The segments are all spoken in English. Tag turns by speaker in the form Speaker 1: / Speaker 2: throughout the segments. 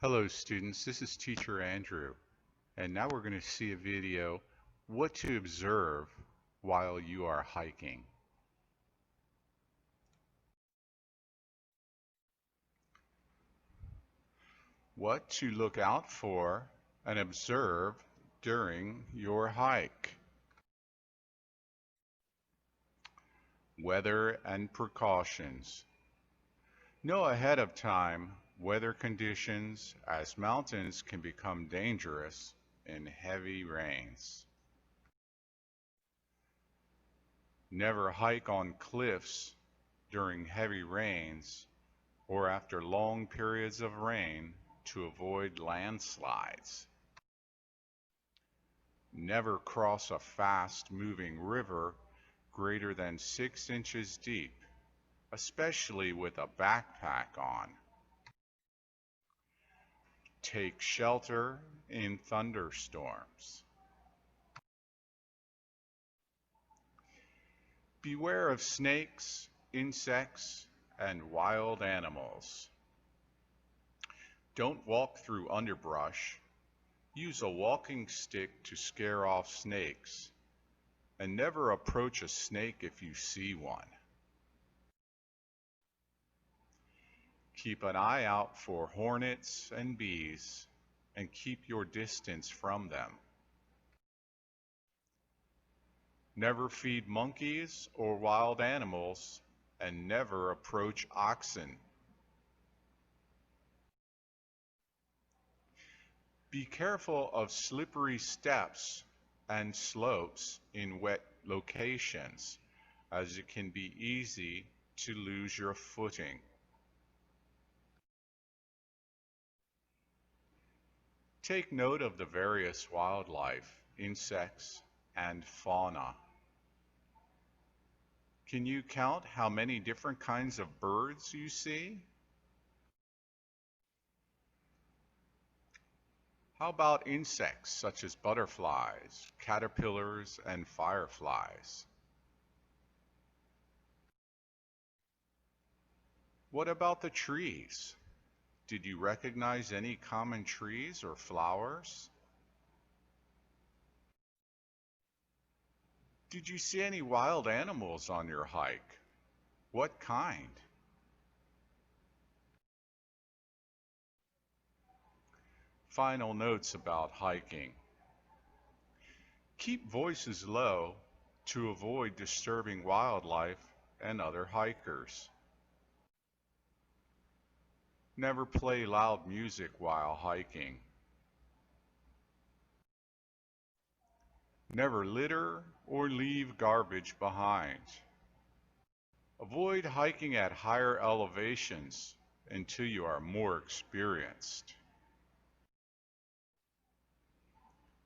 Speaker 1: Hello students, this is teacher Andrew, and now we're going to see a video, what to observe while you are hiking. What to look out for and observe during your hike. Weather and precautions. Know ahead of time weather conditions, as mountains can become dangerous in heavy rains. Never hike on cliffs during heavy rains or after long periods of rain to avoid landslides. Never cross a fast-moving river greater than 6 inches deep, especially with a backpack on. Take shelter in thunderstorms. Beware of snakes, insects, and wild animals. Don't walk through underbrush. Use a walking stick to scare off snakes, and never approach a snake if you see one. Keep an eye out for hornets and bees, and keep your distance from them. Never feed monkeys or wild animals, and never approach oxen. Be careful of slippery steps and slopes in wet locations, as it can be easy to lose your footing. Take note of the various wildlife, insects, and fauna. Can you count how many different kinds of birds you see? How about insects such as butterflies, caterpillars, and fireflies? What about the trees? Did you recognize any common trees or flowers? Did you see any wild animals on your hike? What kind? Final notes about hiking. Keep voices low to avoid disturbing wildlife and other hikers. Never play loud music while hiking. Never litter or leave garbage behind. Avoid hiking at higher elevations until you are more experienced.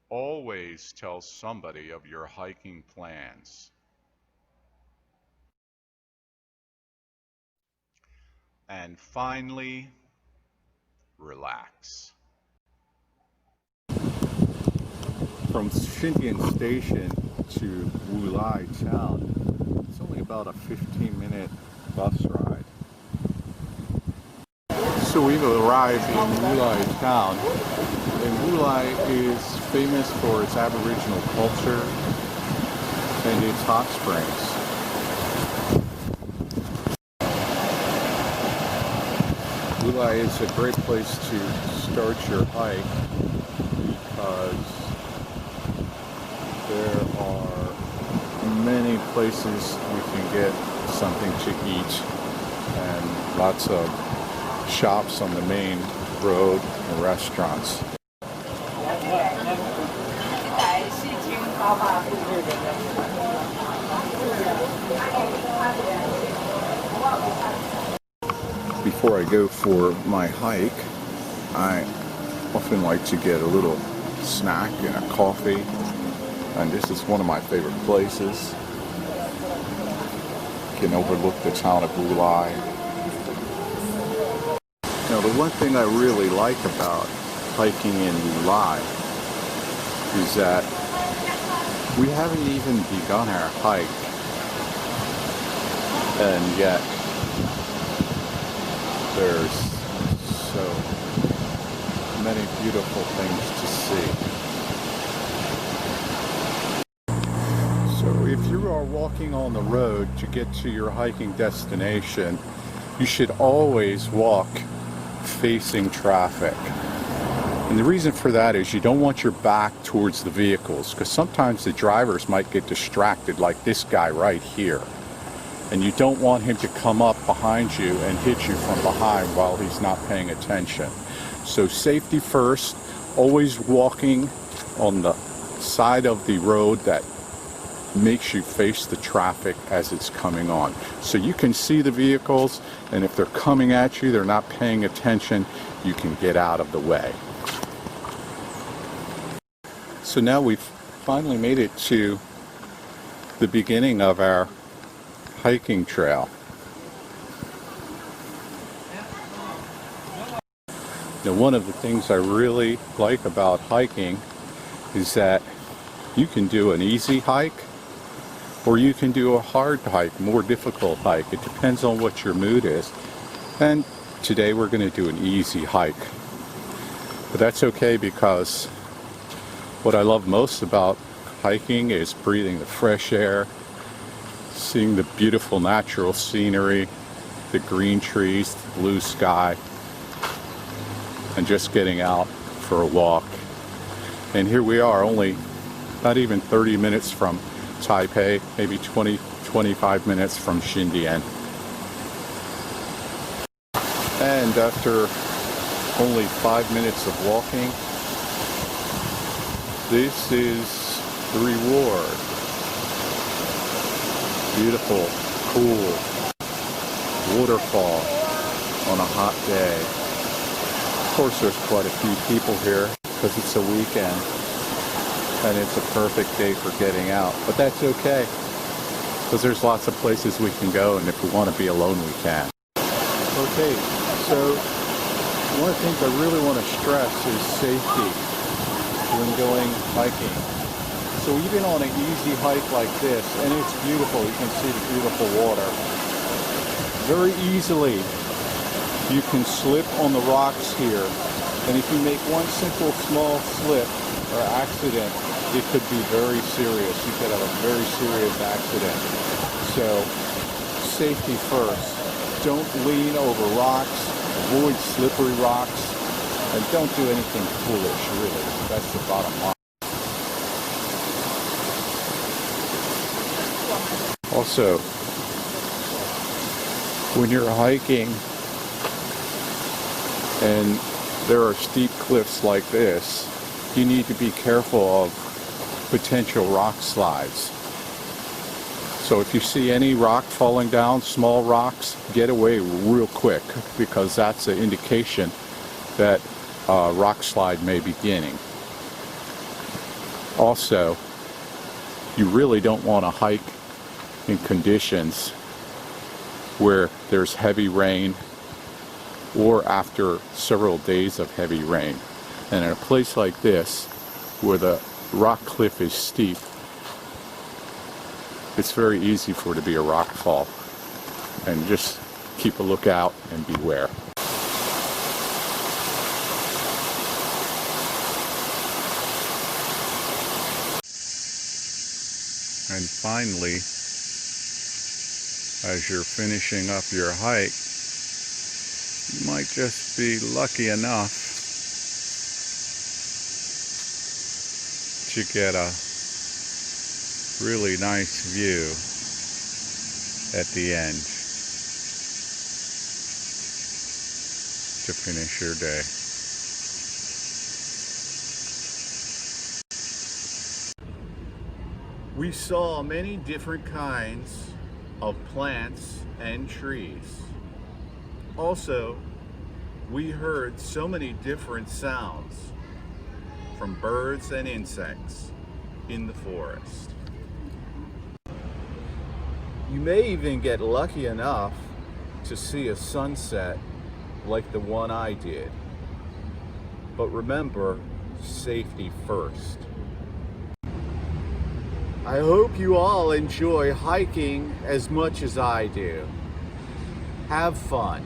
Speaker 1: Always tell somebody of your hiking plans. And finally, relax. From Xindian Station to Wulai Town, it's only about a 15-minute bus ride. So we've arrived in Wulai Town, and Wulai is famous for its Aboriginal culture and its hot springs. Wulai is a great place to start your hike because there are many places you can get something to eat and lots of shops on the main road and restaurants. Before I go for my hike, I often like to get a little snack and a coffee, and this is one of my favorite places. You can overlook the town of Wulai. Now, the one thing I really like about hiking in Wulai is that we haven't even begun our hike, and yet there's so many beautiful things to see. So if you are walking on the road to get to your hiking destination, you should always walk facing traffic. And the reason for that is you don't want your back towards the vehicles, because sometimes the drivers might get distracted, like this guy right here. And you don't want him to come up behind you and hit you from behind while he's not paying attention. So safety first, always walking on the side of the road that makes you face the traffic as it's coming on. So you can see the vehicles, and if they're coming at you, they're not paying attention, you can get out of the way. So now we've finally made it to the beginning of our hiking trail. Now, one of the things I really like about hiking is that you can do an easy hike or you can do a hard hike, more difficult hike. It depends on what your mood is. And today we're going to do an easy hike. But that's okay, because what I love most about hiking is breathing the fresh air, seeing the beautiful natural scenery, the green trees, the blue sky, and just getting out for a walk. And here we are, only not even 30 minutes from Taipei, maybe 20-25 minutes from Xindian. And after only 5 minutes of walking, this is the reward. Beautiful, cool waterfall on a hot day. Of course, there's quite a few people here because it's a weekend and it's a perfect day for getting out. But that's okay, because there's lots of places we can go, and if we want to be alone, we can. Okay, so one of the things I really want to stress is safety when going hiking. So even on an easy hike like this, and it's beautiful, you can see the beautiful water, very easily you can slip on the rocks here, and if you make one simple small slip or accident, it could be very serious. You could have a very serious accident. So safety first. Don't lean over rocks, avoid slippery rocks, and don't do anything foolish, really. That's the bottom line. Also, when you're hiking and there are steep cliffs like this, you need to be careful of potential rock slides. So if you see any rock falling down, small rocks, get away real quick, because that's an indication that a rock slide may be beginning. Also, you really don't want to hike in conditions where there's heavy rain or after several days of heavy rain. And in a place like this, where the rock cliff is steep, it's very easy for it to be a rock fall. And just keep a lookout and beware. And finally, as you're finishing up your hike, you might just be lucky enough to get a really nice view at the end to finish your day. We saw many different kinds of plants and trees. Also, we heard so many different sounds from birds and insects in the forest. You may even get lucky enough to see a sunset like the one I did. But remember, safety first. I hope you all enjoy hiking as much as I do. Have fun.